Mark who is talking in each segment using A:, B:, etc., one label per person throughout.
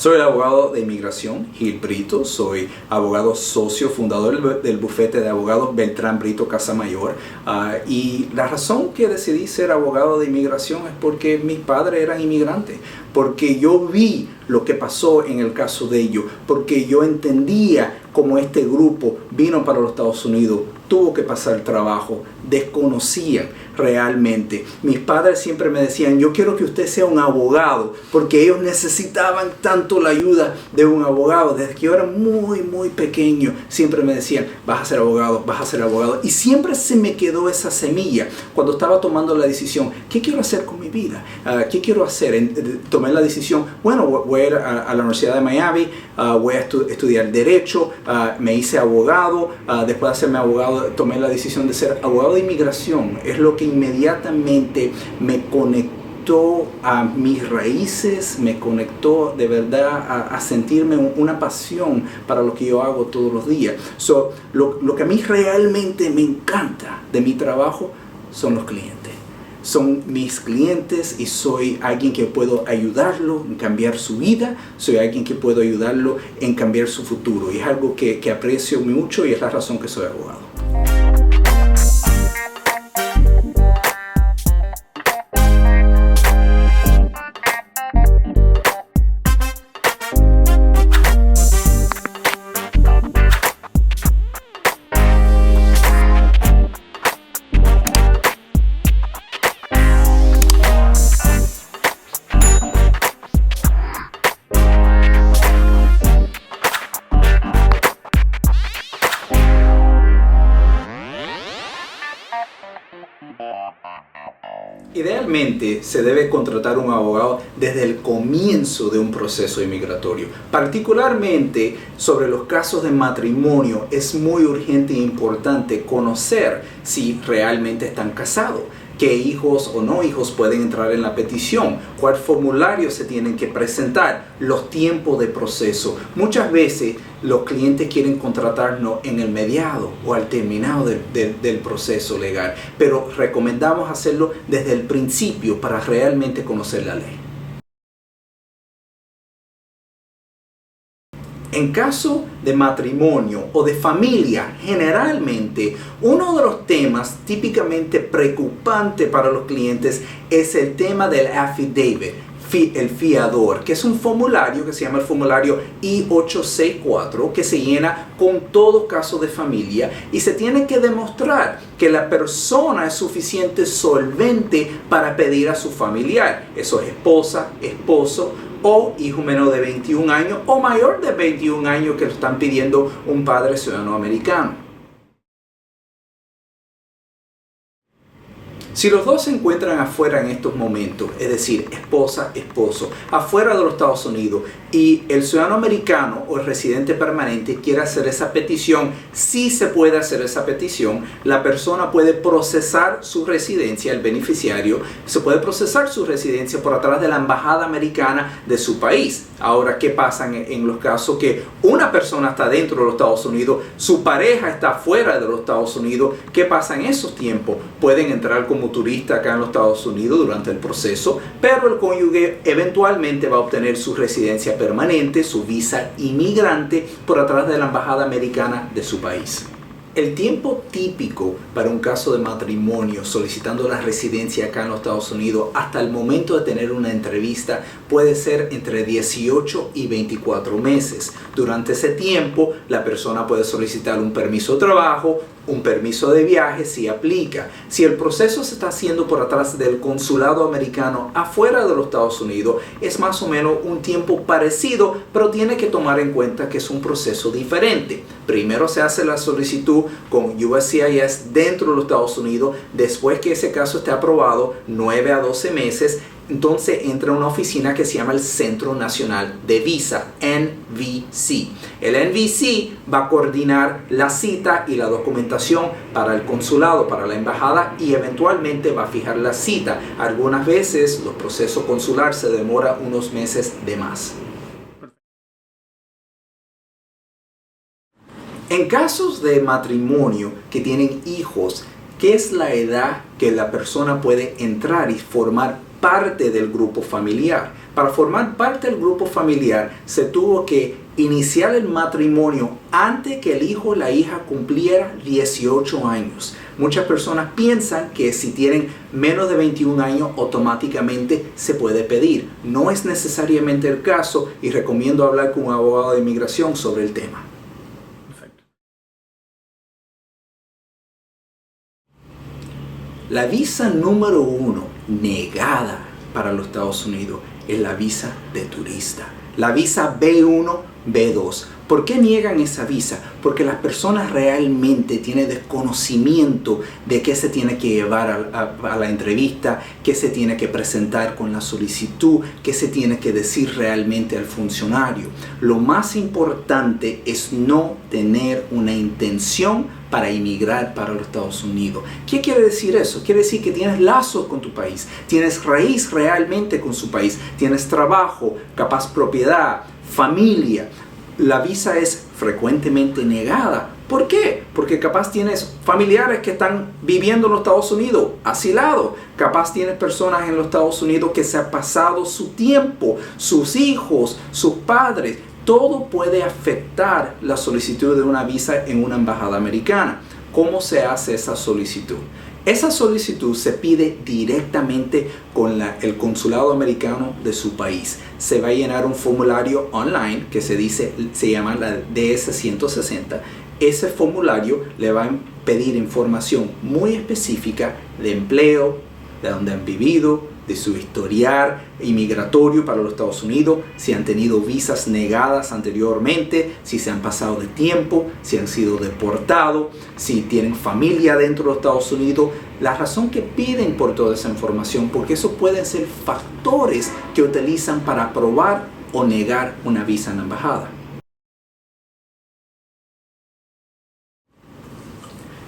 A: Soy el abogado de inmigración, Gil Brito. Soy abogado socio fundador del bufete de abogados Beltrán Brito Casamayor. Y la razón que decidí ser abogado de inmigración es porque mis padres eran inmigrantes. Porque yo vi lo que pasó en el caso de ellos. Porque yo entendía cómo este grupo vino para los Estados Unidos, tuvo que pasar trabajo, desconocían realmente. Mis padres siempre me decían, yo quiero que usted sea un abogado, porque ellos necesitaban tanto la ayuda de un abogado. Desde que yo era muy pequeño, siempre me decían, vas a ser abogado, vas a ser abogado. Y siempre se me quedó esa semilla cuando estaba tomando la decisión, ¿qué quiero hacer con mi vida? ¿Qué quiero hacer? Tomé la decisión, bueno, voy a ir a la Universidad de Miami, voy a estudiar Derecho, me hice abogado, después de hacerme abogado, tomé la decisión de ser abogado de inmigración. Es lo que inmediatamente me conectó a mis raíces, me conectó de verdad a sentirme una pasión para lo que yo hago todos los días. Lo que a mí realmente me encanta de mi trabajo son los clientes. Son mis clientes y soy alguien que puedo ayudarlo en cambiar su vida, soy alguien que puedo ayudarlo en cambiar su futuro. Y es algo que aprecio mucho y es la razón que soy abogado. Idealmente se debe contratar un abogado desde el comienzo de un proceso inmigratorio. Particularmente sobre los casos de matrimonio es muy urgente e importante conocer si realmente están casados, qué hijos o no hijos pueden entrar en la petición, cuál formulario se tienen que presentar, los tiempos de proceso. Muchas veces los clientes quieren contratarnos en el mediado o al terminado del proceso legal, pero recomendamos hacerlo desde el principio para realmente conocer la ley. En caso de matrimonio o de familia, generalmente uno de los temas típicamente preocupantes para los clientes es el tema del affidavit, el fiador, que es un formulario que se llama el formulario I-864, que se llena con todo caso de familia y se tiene que demostrar que la persona es suficiente solvente para pedir a su familiar. Eso es esposa, esposo o hijo menor de 21 años o mayor de 21 años que lo están pidiendo un padre ciudadano americano. Si los dos se encuentran afuera en estos momentos, es decir, esposa, esposo, afuera de los Estados Unidos y el ciudadano americano o el residente permanente quiere hacer esa petición, sí se puede hacer esa petición. La persona puede procesar su residencia, el beneficiario, se puede procesar su residencia por atrás de la embajada americana de su país. Ahora, ¿qué pasa en los casos que una persona está dentro de los Estados Unidos, su pareja está fuera de los Estados Unidos? ¿Qué pasa en esos tiempos? Pueden entrar como turista acá en los Estados Unidos durante el proceso, pero el cónyuge eventualmente va a obtener su residencia permanente, su visa inmigrante por atrás de la embajada americana de su país. El tiempo típico para un caso de matrimonio solicitando la residencia acá en los Estados Unidos hasta el momento de tener una entrevista puede ser entre 18 y 24 meses. Durante ese tiempo, la persona puede solicitar un permiso de trabajo, un permiso de viaje si aplica. Si el proceso se está haciendo por atrás del consulado americano afuera de los Estados Unidos, es más o menos un tiempo parecido, pero tiene que tomar en cuenta que es un proceso diferente. Primero se hace la solicitud con USCIS dentro de los Estados Unidos. Después que ese caso esté aprobado, 9 a 12 meses, entonces entra a una oficina que se llama el Centro Nacional de Visa, NVC. El NVC va a coordinar la cita y la documentación para el consulado, para la embajada, y eventualmente va a fijar la cita. Algunas veces los procesos consulares se demoran unos meses de más. En casos de matrimonio que tienen hijos, ¿qué es la edad que la persona puede entrar y formar parte del grupo familiar. Para formar parte del grupo familiar se tuvo que iniciar el matrimonio antes que el hijo o la hija cumpliera 18 años. Muchas personas piensan que si tienen menos de 21 años automáticamente se puede pedir. No es necesariamente el caso y recomiendo hablar con un abogado de inmigración sobre el tema. Perfecto. La visa número 1 negada para los Estados Unidos es la visa de turista. La visa B1, B2. ¿Por qué niegan esa visa? Porque las personas realmente tienen desconocimiento de qué se tiene que llevar a la entrevista, qué se tiene que presentar con la solicitud, qué se tiene que decir realmente al funcionario. Lo más importante es no tener una intención para emigrar para los Estados Unidos. ¿Qué quiere decir eso? Quiere decir que tienes lazos con tu país, tienes raíz realmente con su país, tienes trabajo, capaz propiedad, familia. La visa es frecuentemente negada. ¿Por qué? Porque capaz tienes familiares que están viviendo en los Estados Unidos, asilados. Capaz tienes personas en los Estados Unidos que se ha pasado su tiempo, sus hijos, sus padres. Todo puede afectar la solicitud de una visa en una embajada americana. ¿Cómo se hace esa solicitud? Esa solicitud se pide directamente con el consulado americano de su país. Se va a llenar un formulario online que se llama la DS-160. Ese formulario le va a pedir información muy específica de empleo, de dónde han vivido, de su historial inmigratorio para los Estados Unidos, si han tenido visas negadas anteriormente, si se han pasado de tiempo, si han sido deportados, si tienen familia dentro de los Estados Unidos. La razón que piden por toda esa información, porque eso pueden ser factores que utilizan para aprobar o negar una visa en la embajada.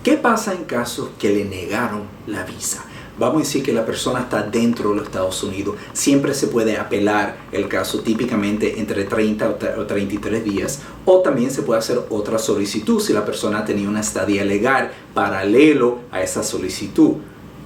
A: ¿Qué pasa en casos que le negaron la visa? Vamos a decir que la persona está dentro de los Estados Unidos. Siempre se puede apelar el caso típicamente entre 30 o 33 días. O también se puede hacer otra solicitud si la persona tenía una estadía legal paralelo a esa solicitud.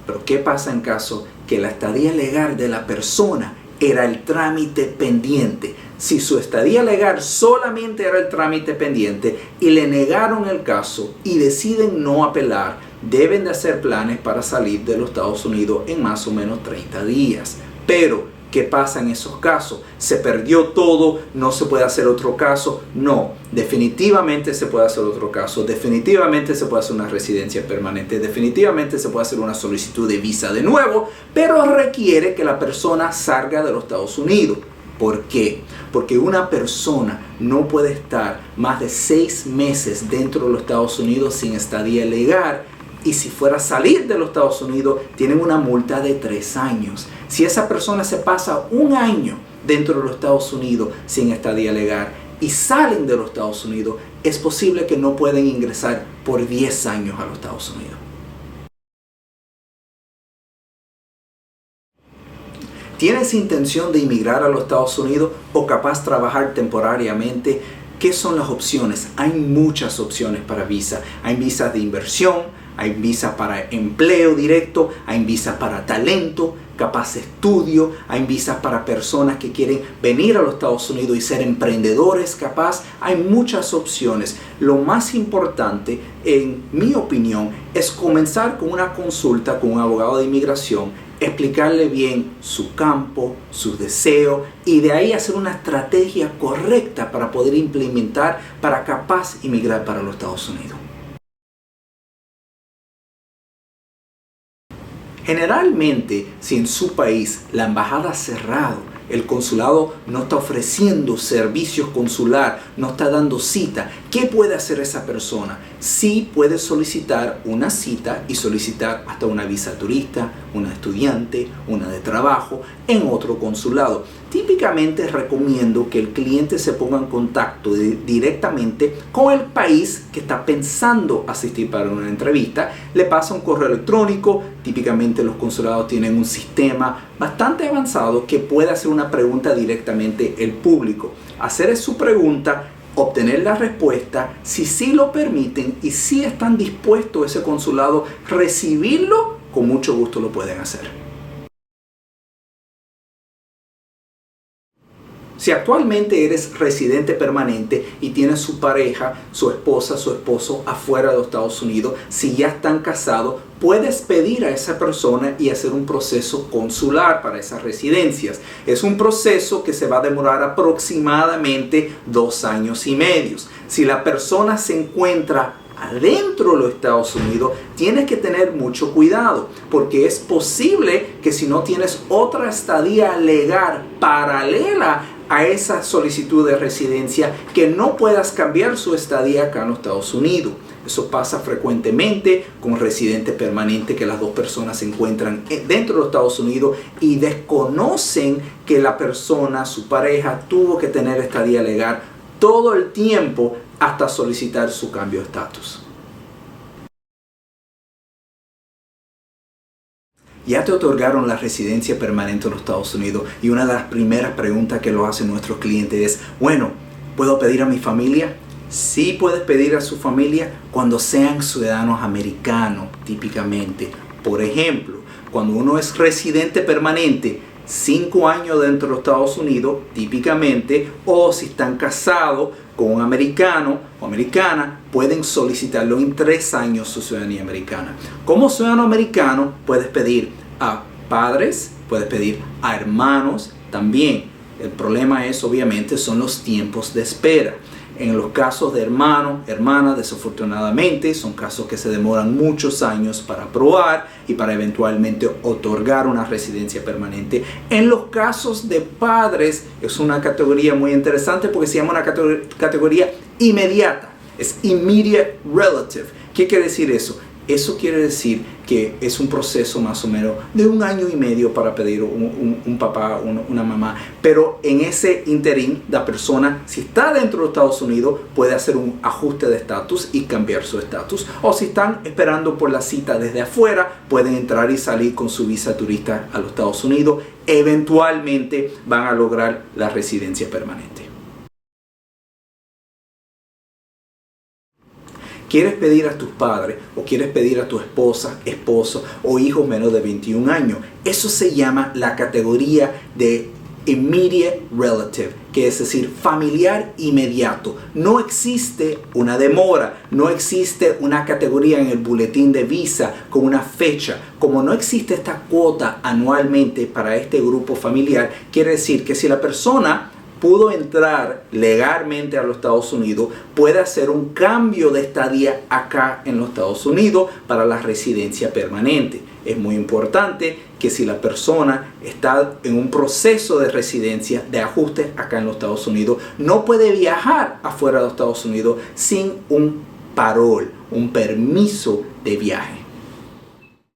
A: Pero ¿qué pasa en caso que la estadía legal de la persona era el trámite pendiente? Si su estadía legal solamente era el trámite pendiente y le negaron el caso y deciden no apelar, deben de hacer planes para salir de los Estados Unidos en más o menos 30 días. Pero, ¿qué pasa en esos casos? ¿Se perdió todo? ¿No se puede hacer otro caso? No, definitivamente se puede hacer otro caso. Definitivamente se puede hacer una residencia permanente. Definitivamente se puede hacer una solicitud de visa de nuevo, pero requiere que la persona salga de los Estados Unidos. ¿Por qué? Porque una persona no puede estar más de 6 meses dentro de los Estados Unidos sin estadía legal. Y si fuera a salir de los Estados Unidos, tienen una multa de 3 años. Si esa persona se pasa 1 año dentro de los Estados Unidos sin estadía legal y salen de los Estados Unidos, es posible que no puedan ingresar por 10 años a los Estados Unidos. ¿Tienes intención de emigrar a los Estados Unidos o capaz trabajar temporariamente? ¿Qué son las opciones? Hay muchas opciones para visa. Hay visas de inversión, hay visas para empleo directo, hay visas para talento, capaz estudio, hay visas para personas que quieren venir a los Estados Unidos y ser emprendedores, capaz. Hay muchas opciones. Lo más importante, en mi opinión, es comenzar con una consulta con un abogado de inmigración, explicarle bien su campo, sus deseos y de ahí hacer una estrategia correcta para poder implementar para capaz emigrar para los Estados Unidos. Generalmente, si en su país la embajada ha cerrado, el consulado no está ofreciendo servicios consular, no está dando cita, ¿qué puede hacer esa persona? Sí puede solicitar una cita y solicitar hasta una visa turista, una estudiante, una de trabajo en otro consulado. Típicamente recomiendo que el cliente se ponga en contacto directamente con el país que está pensando asistir para una entrevista. Le pasa un correo electrónico. Típicamente los consulados tienen un sistema bastante avanzado que puede hacer una pregunta directamente el público. Hacer su pregunta, obtener la respuesta, si sí lo permiten y si están dispuestos ese consulado a recibirlo, con mucho gusto lo pueden hacer. Si actualmente eres residente permanente y tienes su pareja, su esposa, su esposo afuera de los Estados Unidos, si ya están casados, puedes pedir a esa persona y hacer un proceso consular para esas residencias. Es un proceso que se va a demorar aproximadamente 2 años y medio. Si la persona se encuentra adentro de los Estados Unidos, tienes que tener mucho cuidado, porque es posible que si no tienes otra estadía legal paralela a esa solicitud de residencia, que no puedas cambiar su estadía acá en los Estados Unidos. Eso pasa frecuentemente con residente permanente, que las dos personas se encuentran dentro de los Estados Unidos y desconocen que la persona, su pareja, tuvo que tener estadía legal todo el tiempo hasta solicitar su cambio de estatus. Ya te otorgaron la residencia permanente en los Estados Unidos y una de las primeras preguntas que lo hacen nuestros clientes es, bueno, ¿puedo pedir a mi familia? Sí, puedes pedir a su familia cuando sean ciudadanos americanos, típicamente. Por ejemplo, cuando uno es residente permanente, 5 años dentro de los Estados Unidos, típicamente, o si están casados con un americano o americana, pueden solicitarlo en 3 años su ciudadanía americana. Como ciudadano americano, puedes pedir a padres, puedes pedir a hermanos también. El problema es, obviamente, son los tiempos de espera. En los casos de hermanos, hermanas, desafortunadamente, son casos que se demoran muchos años para aprobar y para eventualmente otorgar una residencia permanente. En los casos de padres, es una categoría muy interesante porque se llama una categoría inmediata. Es immediate relative. ¿Qué quiere decir eso? Eso quiere decir que es un proceso más o menos de 1 año y medio para pedir un papá, una mamá. Pero en ese interín, la persona, si está dentro de los Estados Unidos, puede hacer un ajuste de estatus y cambiar su estatus. O si están esperando por la cita desde afuera, pueden entrar y salir con su visa turista a los Estados Unidos. Eventualmente van a lograr la residencia permanente. ¿Quieres pedir a tus padres o quieres pedir a tu esposa, esposo o hijos menos de 21 años? Eso se llama la categoría de immediate relative, que es decir, familiar inmediato. No existe una demora, no existe una categoría en el boletín de visa con una fecha. Como no existe esta cuota anualmente para este grupo familiar, quiere decir que si la persona pudo entrar legalmente a los Estados Unidos, puede hacer un cambio de estadía acá en los Estados Unidos para la residencia permanente. Es muy importante que si la persona está en un proceso de residencia, de ajuste acá en los Estados Unidos, no puede viajar afuera de los Estados Unidos sin un parol, un permiso de viaje.